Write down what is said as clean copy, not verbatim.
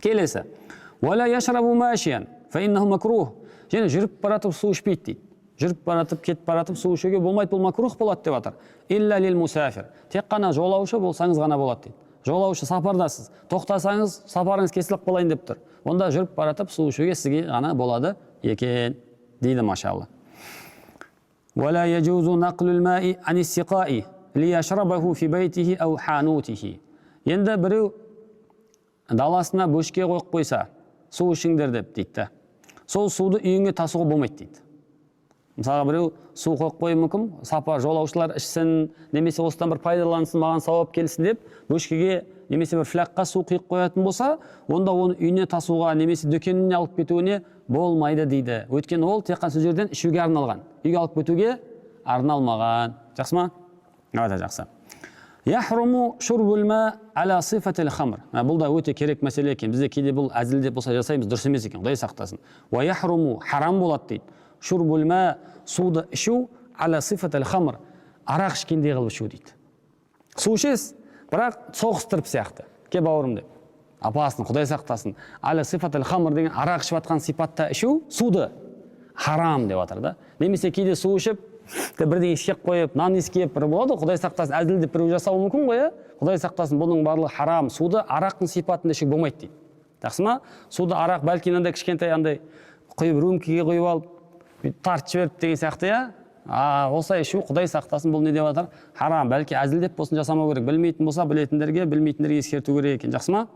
Келесі. Вала яшрабу машиян, фаиннаху макрух. Және жүріп баратып су ішпейді дейді. Жүріп баратып, кетіп баратып су ішуге болмайды, бұл макрух болады деп жатыр. Илля лил мусафир. Тек қана жолаушы болсаңыз ғана болады дейді. Жолаушы сапардасыз, тоқтасаңыз сапарыңыз кесіліп қалайын деп тұр. Онда жүріп баратып су ішуге сізге ғана болады екен дейді машалла. Вала яджузу нақлул маи анис сиқаи лияшрабаху фи байтихи ау ханутихи. Енді біреу даласына бөшке қойып қойса, су ішіңдер деп дейді. Сол суды үйіңе тасуға болмайды дейді. Мысалға біреу су қойып қойып мүмкін, сапар жолаушылар ішсін, немесе осыдан бір пайдалансын, маған сауап келсін деп, бөшкеге немесе бір флякқа су құйып қоятын болса, онда оны үйіне тасуға, немесе дүкеніне алып кетуіне болмайды дейді. Өйткені ол тек қана сол жерден ішуге арналған. Үйге алып кетуге арналмаған. Жақсы ма? Өте жақсы. Яхруму шурбул ма аля сифатил хамр. Бұл да өте керек мәселе екен. Бізде кейде бұл әзілдеп болса жасаймыз, дұрыс емес екен. Құдай сақтасын. Ва яхруму харам болады дейді. Шурбул ма суды ішу аля сифатил хамр. Арақ ішкендей қылып ішу дейді. Су ішесіз, бірақ соғыстырып сияқты. Ке бауырым деп. Апасын, Құдай сақтасын. Аля сифатил хамр деген арақ ішіп жатқан сипатта ішу суды харам деп жатыр да. Немесе кейде су ішіп бірдеңе ішкеп қойып, нан иіскеп бір болады, Құдай сақтасын, әзілдеп біреу жасауы мүмкін ғой, Құдай сақтасын, бұның барлығы харам. Суды арақтың сипатында ішуге болмайды дейді. Жақсы ма? Суды арақ бәлки андай кішкентай андай құйып рюмкаға құйып алып, тартып жіберіп деген сияқты, осылай ішу Құдай сақтасын, бұл не деп жатыр? Харам. Бәлки әзілдеп болсын жасамау керек. Білмейтін болса, білетіндерге ескерту керек екен. Жақсы ма?